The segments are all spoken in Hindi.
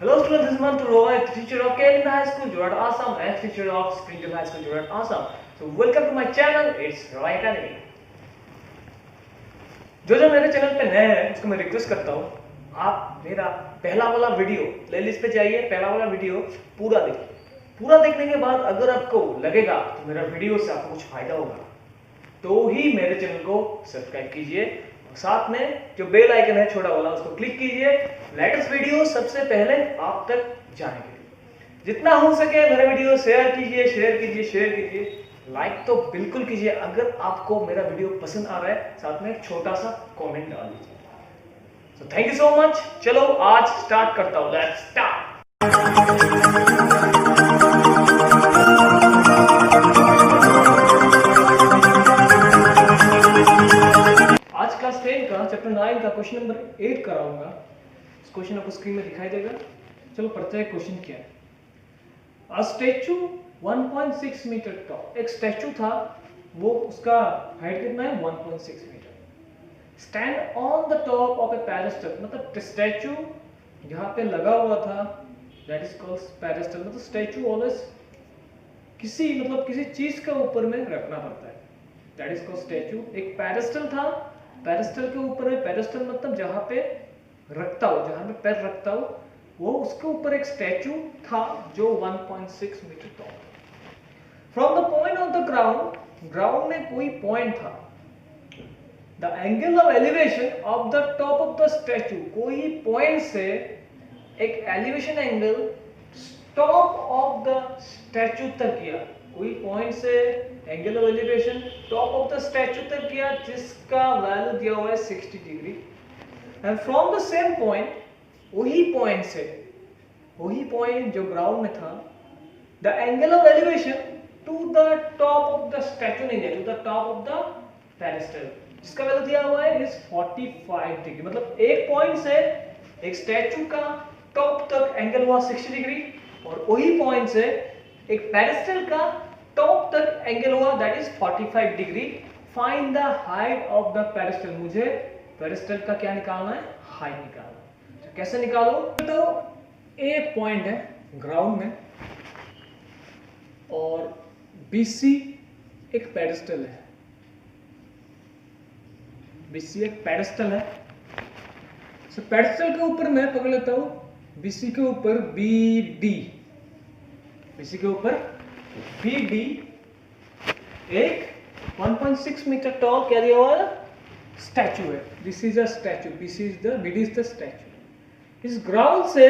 Hello students, this is Mantu Roy, teacher of Kerala High School, Jorhat, Assam, and teacher of Springfield High School, Jorhat, Assam. So welcome to my channel, it's Roy Academy. जो मेरे चैनल पे नए हैं उसको मैं रिक्वेस्ट करता हूँ, आप मेरा पहला वाला वीडियो प्लेलिस्ट पे जाइए, पहला वाला वीडियो पूरा देखिए। पूरा देखने के बाद अगर आपको लगेगा तो मेरा वीडियो से आपको कुछ फायदा होगा तो ही मेरे चैनल को सब्सक्राइब कीजिए, साथ में जो बेल आइकन है छोटा वाला उसको क्लिक कीजिए लेटेस्ट वीडियो सबसे पहले आप तक जाने के लिए। जितना हो सके मेरा वीडियो शेयर कीजिए, लाइक तो बिल्कुल कीजिए अगर आपको मेरा वीडियो पसंद आ रहा है, साथ में एक छोटा सा कमेंट डाल दीजिए। सो थैंक यू सो मच। चलो आज स्टार्ट करता हूँ, लेट्स स्टार्ट। आज क्लास 10 का चैप्टर 9 का क्वेश्चन नंबर 8 कराऊंगा। इस क्वेश्चन आपको स्क्रीन में दिखाई देगा। चलो पढ़ते हैं क्वेश्चन क्या है। अ स्टैचू 1.6 मीटर टॉल, एक स्टैचू था, वो उसका हाइट कितना है 1.6 metre. Stand on the top of a pedestal, मतलब स्टैचू यहाँ पे लगा हुआ था, दैट इज कॉल्ड पेडेस्टल। मतलब स्टैचू ऑलवेज किसी चीज के ऊपर में रखना पड़ता है, दैट इज कॉल्ड स्टैचू। एक पेडेस्टल था, पेडेस्टल के ऊपर है, पेडेस्टल मतलब जहाँ पे रखता हो, जहाँ पे पैर रखता हो, वो उसके ऊपर एक स्टैचू था जो 1.6 metre tall. From the point of the ground, ground में कोई पॉइंट था, the angle of elevation of the top of the statue, कोई पॉइंट से एक elevation angle top of the statue तक किया, कोई पॉइंट से angle of elevation top of the statue तक किया जिसका वैल्यू दिया हुआ है 60 degree. And from the same point, वही पॉइंट जो ग्राउंड में था, the angle of elevation to the top of the statue नहीं है, to the top of the pedestal, जिसका वैल्यू दिया हुआ है इज 45 डिग्री। मतलब एक पॉइंट से एक स्टैचू का टॉप तक एंगल हुआ 60 डिग्री और वही पॉइंट से एक पेडेस्टल का टॉप तक एंगल हुआ that is 45 degree. Find the height of the pedestal, मुझे पेडेस्टल का क्या निकालना है, हाइट निकालना है। तो कैसे निकालो, तो एक पॉइंट है ग्राउंड में और BC एक पेडेस्टल है, BC एक पेडेस्टल है। सो पेडेस्टल के ऊपर मैं पकड़ लेता हूं BC के ऊपर BD, BC के ऊपर BD एक 1.6 मीटर टॉल क्या दिया हुआ है, स्टैचू है। This is a statue, BD is the statue. इस ग्राउंड से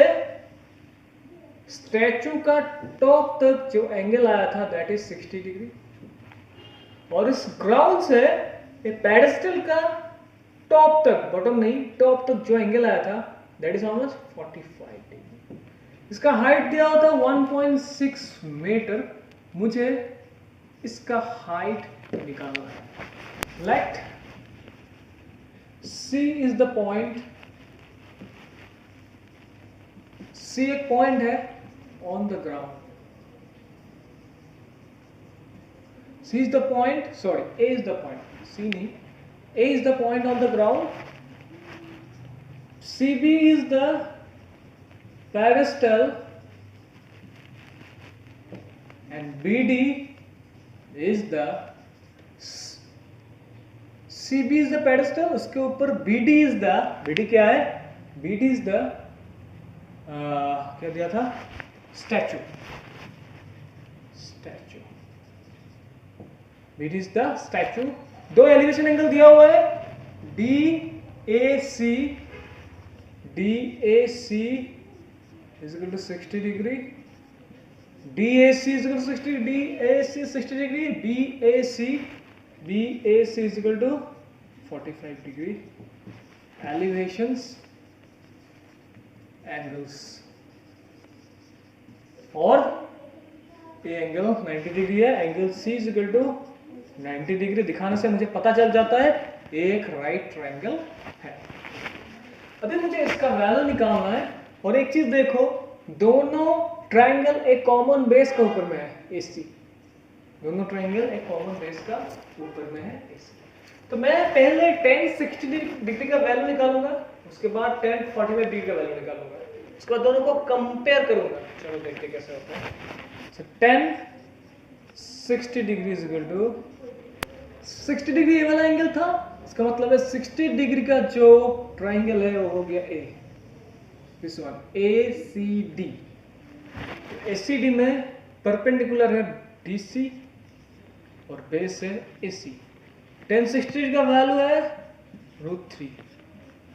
स्टैचू का टॉप तक जो एंगल आया था दैट इज 60 डिग्री और इस ग्राउंड से पेडेस्टल का टॉप तक, बॉटम नहीं, टॉप तक जो एंगल आया था that is how much, 45 degree. इसका हाइट दिया हुआ था 1.6 मीटर, मुझे इसका हाइट निकालना है। Let C is the point, C एक पॉइंट है on the ground, C is the point, sorry, A is the point, C नहीं, A is the point on the ground, CB is the pedestal and BD is the, CB is the pedestal, उसके ऊपर BD is the, BD क्या है, BD is the क्या दिया था, statue, BD is the statue. दो एलिवेशन एंगल दिया हुआ है, DAC is equal to 60 degree, DAC is equal to 60, DAC 60 degree, BAC is equal to 45 degree। Elevations angles और ये एंगल 90 डिग्री है, angle C is equal to 90 degree दिखाने से मुझे पता चल जाता है एक राइट ट्रायंगल है। अभी मुझे इसका वैल्यू निकालना है और एक चीज देखो, दोनों ट्रायंगल एक कॉमन बेस के ऊपर में है, AC, दोनों ट्रायंगल एक कॉमन बेस का ऊपर में है AC। तो मैं पहले tan 60 डिग्री का वैल्यू निकालूंगा, उसके बाद tan 45 डिग्री का वैल्यू निकालूंगा। उसके बाद दोनों को कंपेयर करूंगा। चलो देखते कैसे होता है। So, tan 60 degree is equal to 60 degree ये वाला एंगल था, इसका मतलब है 60 डिग्री का जो ट्राइंगल है वो हो गया ए, दिस वन ACD। ACD में परपेंडिकुलर है BC और बेस है AC। tan 60 का वैल्यू है √3।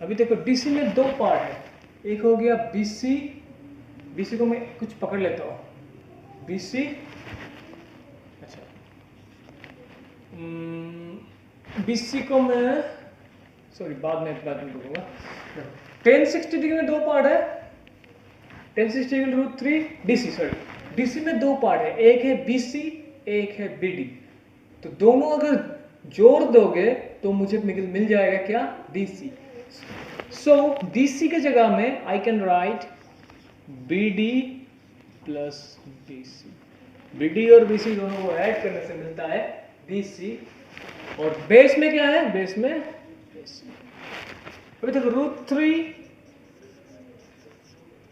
अभी देखो DC में दो पार्ट है, एक हो गया BC को मैं कुछ पकड़ लेता हूँ, BC, अच्छा BC को मैं सॉरी बाद में बोलूँगा। tan 60 डिग्री में दो पार्ट है, tan 60 degree √3 DC, sorry DC में दो पार्ट है, एक है BC एक है BD। तो दोनों अगर जोड़ दोगे तो मुझे मिल जाएगा क्या, DC। सो DC के जगह में I can write BD plus BC। BD और BC दोनों को ऐड करने से मिलता है BC। और बेस में क्या है, बेस में AC। अभी तक √3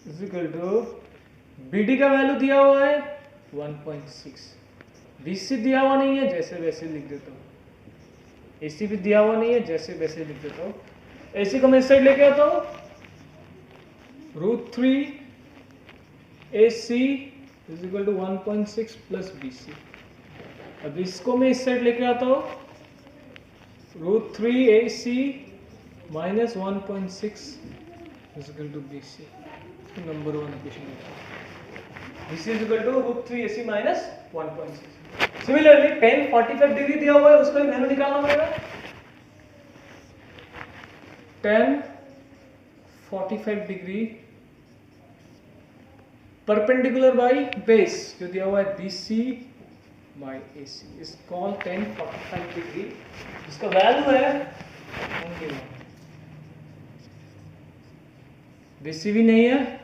इज इक्वल टू BD का वैल्यू दिया हुआ है 1.6, BC दिया हुआ नहीं है, जैसे वैसे लिख देता हूँ, AC भी दिया हुआ नहीं है, जैसे वैसे लिख देता हूँ। AC को मैं इस साइड लेके आता हूँ, √3 AC is equal to 1.6 plus BC। अब इसको मैं इस साइड लेके आता हूँ, √3 AC minus 1.6 is equal to BC। Number 1 equation BC is equal to √3 AC minus 1.6। Similarly tan 45 degree दिया हुआ है, उसका भी वैल्यू निकालना पड़ेगा। tan 45 degree perpendicular by base जो दिया हुआ है BC by AC is called tan 45 degree, इसका वैल्यू है BC भी नहीं है,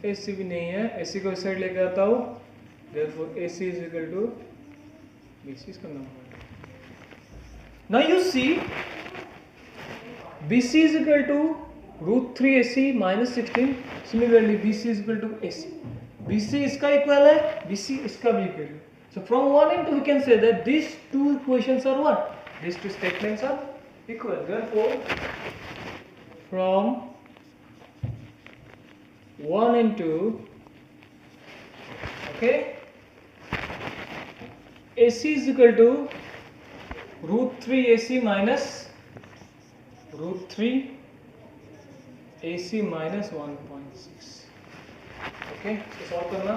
AC भी नहीं है, AC को इस साइड लेके आता हूँ, therefore AC is equal to BC इसका number. Now you see BC is equal to √3 AC minus 16, similarly BC is equal to AC। BC इसका इक्वल है, BC इसका भी इक्वल है। So from 1 and 2 we can say that these two equations are what? These two statements are equal. Therefore from 1 and 2, okay, AC is equal to √3 AC minus √3 AC minus 1.6। Okay, इसको सॉल्व करना।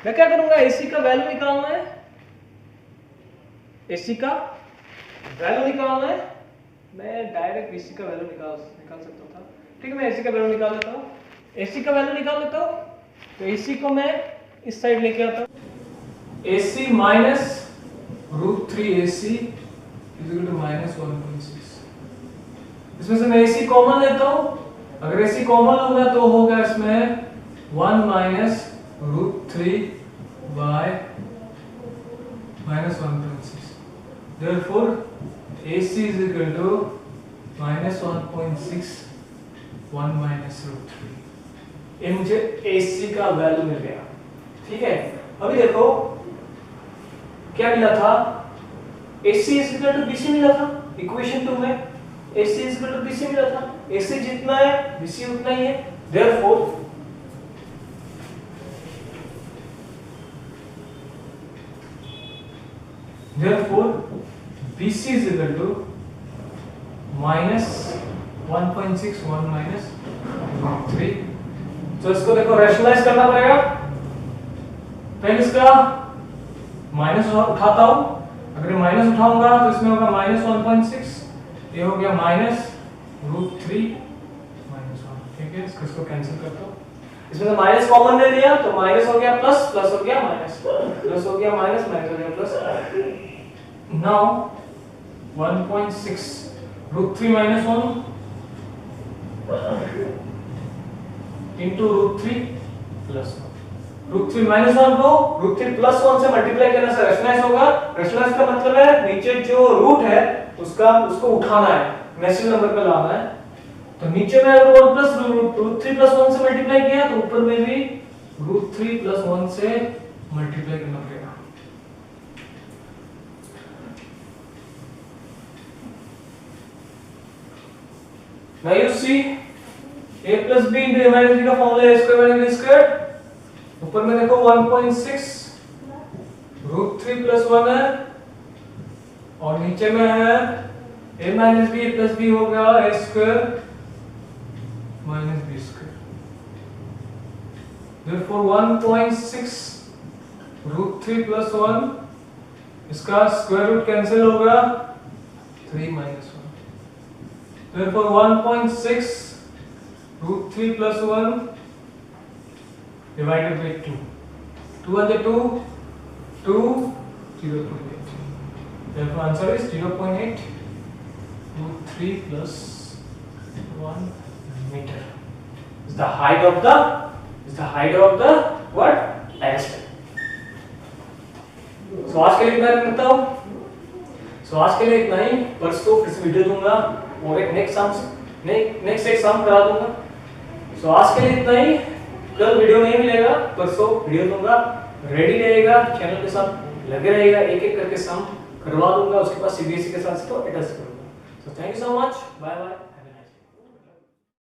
मैं क्या करूंगा, AC का वैल्यू निकालना है, AC का वैल्यू निकालना है। मैं डायरेक्ट BC का वैल्यू निकाल सकता था, ठीक है। मैं AC का वैल्यू निकाल लेता हूँ, AC का वैल्यू निकाल लेता हूँ। तो AC को मैं इस साइड लेके आता हूँ, AC minus √3 AC is equal to minus 1.6। इसमें से मैं AC कॉमन लेता हूँ, अगर AC कॉमन होगा तो होगा इसमें 1 minus √3 bye minus 1.6। Therefore AC is equal to minus 1.6 1 minus √3। ये मुझे AC का वैल्यू मिल गया, ठीक है। अभी देखो क्या मिला था, AC is equal to BC मिला था इक्वेशन 2 में, AC is equal to BC मिला था। AC जितना है BC उतना ही है, therefore BC is equal to minus 1.6 1 minus 3। तो इसको देखो रैशनलाइज करना पड़ेगा। पहले इसका माइनस उठाता हूं, अगर माइनस उठाऊंगा तो इसमें होगा माइनस 1.6, ये हो गया माइनस √3 माइनस 1, ठीक है। इसको कैंसिल करता हूं, इसमें से माइनस कॉमन ले लिया तो माइनस हो गया प्लस, प्लस हो गया माइनस, प्लस हो गया माइनस, माइनस हो गया plus. Now 1.6 √3 minus 1 into √3 plus 1। √3 minus 1 को √3 प्लस 1 से मल्टीप्लाई करने से रैशनलाइज होगा। रैशनलाइज का मतलब है नीचे जो रूट है उसको उठाना है, नेचुरल नंबर पे लाना है। तो नीचे में अगर 1 प्लस रूट 3 प्लस 1 से मल्टीप्लाई किया तो ऊपर में भी रूट 3 प्लस 1 से मल्टीप्लाई करना पड़ेगा। Now you see a plus b into a minus b का फॉर्मूला है स्क्वायर माइनस बी स्क्वायर। ऊपर में देखो 1.6 रूट 3 प्लस 1 है और नीचे में है a minus b plus b हो गया a square minus b square. therefore 1.6 root 3 plus 1 इसका स्क्वायर रूट कैंसिल होगा 3 minus 1। therefore 1.6 root 3 plus 1 divided by 2. 2 and the 2, 0.8. Therefore answer is 0.8 root 3 plus 1 meter. Is the height of the what? Pedestal. So आज के लिए इतना करता हूँ। So आज के लिए इतना ही। परसों फिर से वीडियो दूंगा और एक नेक्स्ट एक सम करा दूंगा। सो आज के लिए इतना ही। कल वीडियो नहीं मिलेगा, परसों वीडियो दूंगा। रेडी रहेगा, चैनल के साथ लगे रहेगा, एक एक करके सम करवा दूंगा। उसके बाद सीबीएसई के साथ इसको अटैच करूंगा। So thank you so much, bye bye.